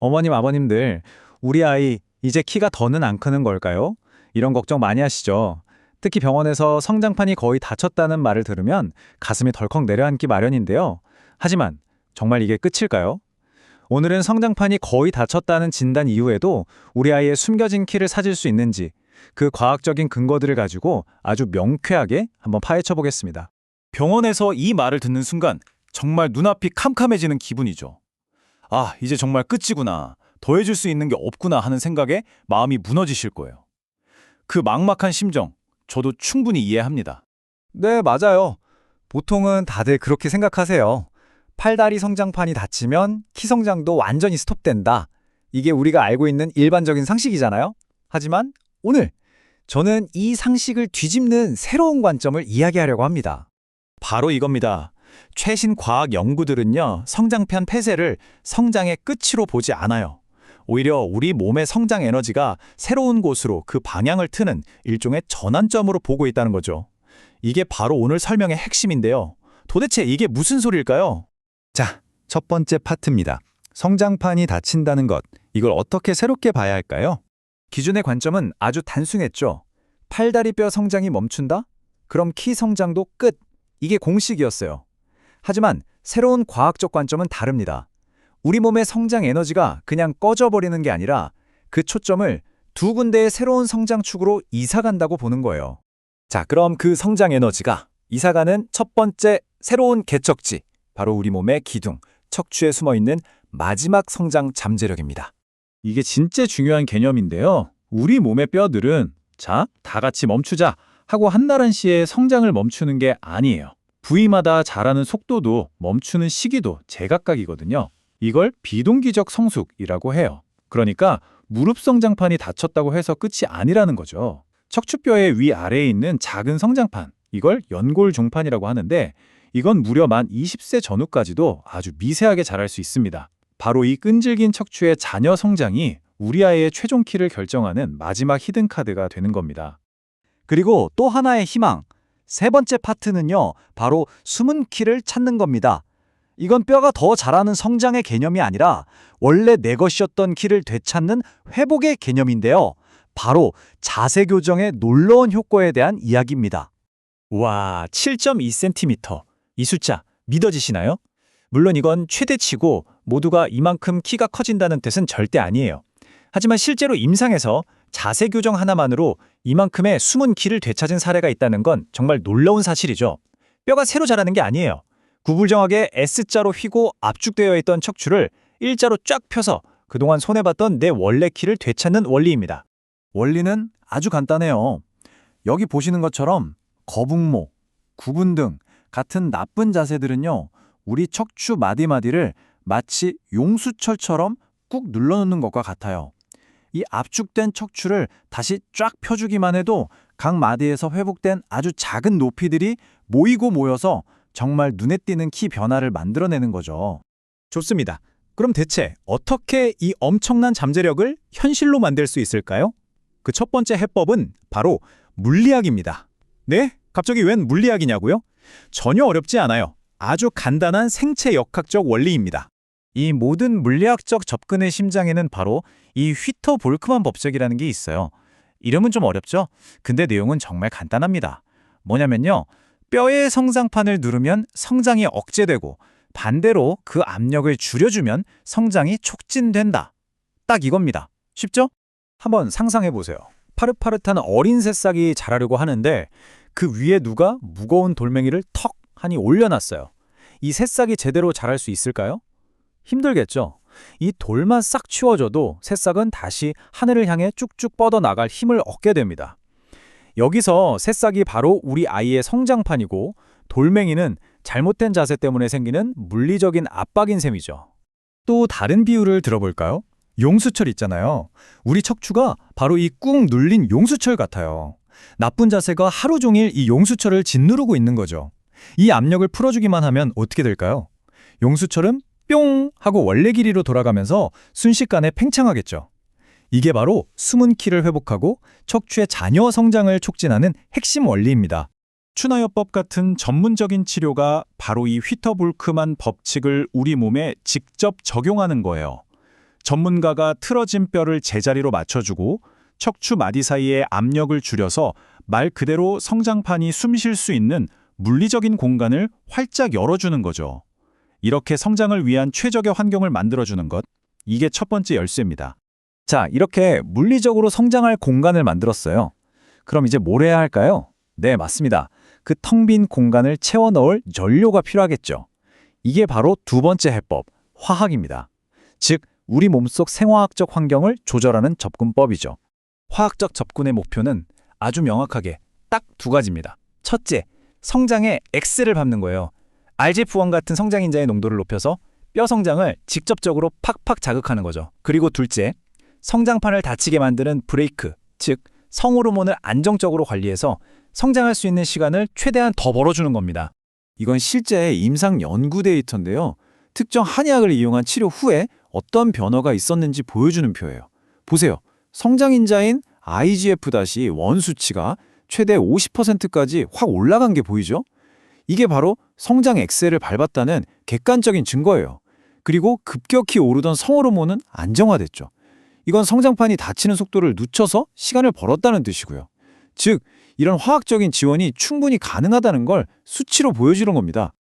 어머님, 아버님들, 우리 아이 이제 키가 더는 안 크는 걸까요? 이런 걱정 많이 하시죠. 특히 병원에서 성장판이 거의 닫혔다는 말을 들으면 가슴이 덜컥 내려앉기 마련인데요. 하지만 정말 이게 끝일까요? 오늘은 성장판이 거의 닫혔다는 진단 이후에도 우리 아이의 숨겨진 키를 찾을 수 있는지 그 과학적인 근거들을 가지고 아주 명쾌하게 한번 파헤쳐 보겠습니다. 병원에서 이 말을 듣는 순간 정말 눈앞이 캄캄해지는 기분이죠. 아, 이제 정말 끝이구나. 더 해줄 수 있는 게 없구나 하는 생각에 마음이 무너지실 거예요. 그 막막한 심정, 저도 충분히 이해합니다. 네, 맞아요. 보통은 다들 그렇게 생각하세요. 팔다리 성장판이 닫히면 키 성장도 완전히 스톱된다. 이게 우리가 알고 있는 일반적인 상식이잖아요. 하지만 오늘 저는 이 상식을 뒤집는 새로운 관점을 이야기하려고 합니다. 바로 이겁니다. 최신 과학 연구들은요, 성장판 폐쇄를 성장의 끝으로 보지 않아요. 오히려 우리 몸의 성장 에너지가 새로운 곳으로 그 방향을 트는 일종의 전환점으로 보고 있다는 거죠. 이게 바로 오늘 설명의 핵심인데요. 도대체 이게 무슨 소리일까요? 자, 첫 번째 파트입니다. 성장판이 닫힌다는 것, 이걸 어떻게 새롭게 봐야 할까요? 기존의 관점은 아주 단순했죠. 팔다리 뼈 성장이 멈춘다? 그럼 키 성장도 끝. 이게 공식이었어요. 하지만 새로운 과학적 관점은 다릅니다. 우리 몸의 성장 에너지가 그냥 꺼져버리는 게 아니라 그 초점을 두 군데의 새로운 성장축으로 이사간다고 보는 거예요. 자, 그럼 그 성장 에너지가 이사가는 첫 번째 새로운 개척지, 바로 우리 몸의 기둥, 척추에 숨어있는 마지막 성장 잠재력입니다. 이게 진짜 중요한 개념인데요. 우리 몸의 뼈들은 자, 다 같이 멈추자 하고 한나란시에 성장을 멈추는 게 아니에요. 부위마다 자라는 속도도 멈추는 시기도 제각각이거든요. 이걸 비동기적 성숙이라고 해요. 그러니까 무릎 성장판이 닫혔다고 해서 끝이 아니라는 거죠. 척추뼈의 위아래에 있는 작은 성장판, 이걸 연골종판이라고 하는데 이건 무려 만 20세 전후까지도 아주 미세하게 자랄 수 있습니다. 바로 이 끈질긴 척추의 자녀 성장이 우리 아이의 최종 키를 결정하는 마지막 히든카드가 되는 겁니다. 그리고 또 하나의 희망, 세 번째 파트는요, 바로 숨은 키를 찾는 겁니다. 이건 뼈가 더 자라는 성장의 개념이 아니라 원래 내 것이었던 키를 되찾는 회복의 개념인데요. 바로 자세 교정의 놀라운 효과에 대한 이야기입니다. 와, 7.2cm. 이 숫자 믿어지시나요? 물론 이건 최대치고 모두가 이만큼 키가 커진다는 뜻은 절대 아니에요. 하지만 실제로 임상에서 자세 교정 하나만으로 이만큼의 숨은 키를 되찾은 사례가 있다는 건 정말 놀라운 사실이죠. 뼈가 새로 자라는 게 아니에요. 구불정하게 S자로 휘고 압축되어 있던 척추를 일자로 쫙 펴서 그동안 손해봤던 내 원래 키를 되찾는 원리입니다. 원리는 아주 간단해요. 여기 보시는 것처럼 거북목, 구분 등 같은 나쁜 자세들은요, 우리 척추 마디마디를 마치 용수철처럼 꾹 눌러놓는 것과 같아요. 이 압축된 척추를 다시 쫙 펴주기만 해도 각 마디에서 회복된 아주 작은 높이들이 모이고 모여서 정말 눈에 띄는 키 변화를 만들어내는 거죠. 좋습니다. 그럼 대체 어떻게 이 엄청난 잠재력을 현실로 만들 수 있을까요? 그 첫 번째 해법은 바로 물리학입니다. 네? 갑자기 웬 물리학이냐고요? 전혀 어렵지 않아요. 아주 간단한 생체 역학적 원리입니다. 이 모든 물리학적 접근의 심장에는 바로 이 휘터 볼크만 법칙이라는 게 있어요. 이름은 좀 어렵죠? 근데 내용은 정말 간단합니다. 뭐냐면요, 뼈의 성장판을 누르면 성장이 억제되고 반대로 그 압력을 줄여주면 성장이 촉진된다. 딱 이겁니다. 쉽죠? 한번 상상해 보세요. 파릇파릇한 어린 새싹이 자라려고 하는데 그 위에 누가 무거운 돌멩이를 턱 하니 올려놨어요. 이 새싹이 제대로 자랄 수 있을까요? 힘들겠죠. 이 돌만 싹 치워줘도 새싹은 다시 하늘을 향해 쭉쭉 뻗어나갈 힘을 얻게 됩니다. 여기서 새싹이 바로 우리 아이의 성장판이고 돌멩이는 잘못된 자세 때문에 생기는 물리적인 압박인 셈이죠. 또 다른 비유를 들어볼까요? 용수철 있잖아요. 우리 척추가 바로 이 꾹 눌린 용수철 같아요. 나쁜 자세가 하루 종일 이 용수철을 짓누르고 있는 거죠. 이 압력을 풀어주기만 하면 어떻게 될까요? 용수철은 뿅 하고 원래 길이로 돌아가면서 순식간에 팽창하겠죠. 이게 바로 숨은 키를 회복하고 척추의 자녀 성장을 촉진하는 핵심 원리입니다. 추나요법 같은 전문적인 치료가 바로 이 휘터 볼크만 법칙을 우리 몸에 직접 적용하는 거예요. 전문가가 틀어진 뼈를 제자리로 맞춰주고 척추 마디 사이에 압력을 줄여서 말 그대로 성장판이 숨 쉴 수 있는 물리적인 공간을 활짝 열어주는 거죠. 이렇게 성장을 위한 최적의 환경을 만들어주는 것, 이게 첫 번째 열쇠입니다. 자, 이렇게 물리적으로 성장할 공간을 만들었어요. 그럼 이제 뭘 해야 할까요? 네, 맞습니다. 그 텅 빈 공간을 채워 넣을 연료가 필요하겠죠. 이게 바로 두 번째 해법, 화학입니다. 즉, 우리 몸속 생화학적 환경을 조절하는 접근법이죠. 화학적 접근의 목표는 아주 명확하게 딱 두 가지입니다. 첫째, 성장에 X를 밟는 거예요. RGF1 같은 성장인자의 농도를 높여서 뼈 성장을 직접적으로 팍팍 자극하는 거죠. 그리고 둘째, 성장판을 닫히게 만드는 브레이크, 즉 성호르몬을 안정적으로 관리해서 성장할 수 있는 시간을 최대한 더 벌어주는 겁니다. 이건 실제 임상 연구 데이터인데요. 특정 한약을 이용한 치료 후에 어떤 변화가 있었는지 보여주는 표예요. 보세요. 성장인자인 IGF-1 수치가 최대 50%까지 확 올라간 게 보이죠? 이게 바로 성장 엑셀을 밟았다는 객관적인 증거예요. 그리고 급격히 오르던 성호르몬은 안정화됐죠. 이건 성장판이 닫히는 속도를 늦춰서 시간을 벌었다는 뜻이고요. 즉, 이런 화학적인 지원이 충분히 가능하다는 걸 수치로 보여주는 겁니다.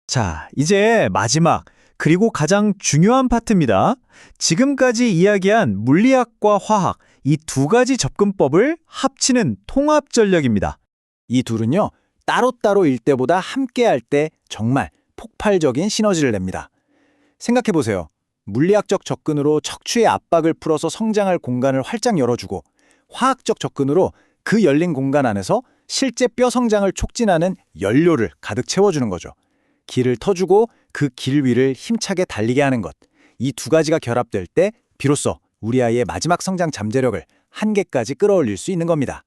자, 이제 마지막, 그리고 가장 중요한 파트입니다. 지금까지 이야기한 물리학과 화학, 이 두 가지 접근법을 합치는 통합 전략입니다. 이 둘은요, 따로따로일 때보다 함께할 때 정말 폭발적인 시너지를 냅니다. 생각해보세요. 물리학적 접근으로 척추의 압박을 풀어서 성장할 공간을 활짝 열어주고, 화학적 접근으로 그 열린 공간 안에서 실제 뼈 성장을 촉진하는 연료를 가득 채워주는 거죠. 길을 터주고 그 길 위를 힘차게 달리게 하는 것. 이 두 가지가 결합될 때 비로소 우리 아이의 마지막 성장 잠재력을 한계까지 끌어올릴 수 있는 겁니다.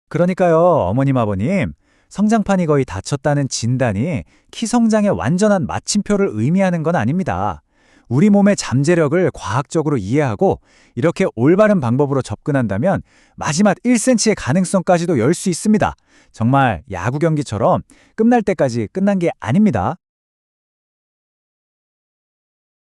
그러니까요, 어머님, 아버님, 성장판이 거의 닫혔다는 진단이 키 성장의 완전한 마침표를 의미하는 건 아닙니다. 우리 몸의 잠재력을 과학적으로 이해하고 이렇게 올바른 방법으로 접근한다면 마지막 1cm의 가능성까지도 열 수 있습니다. 정말 야구 경기처럼 끝날 때까지 끝난 게 아닙니다.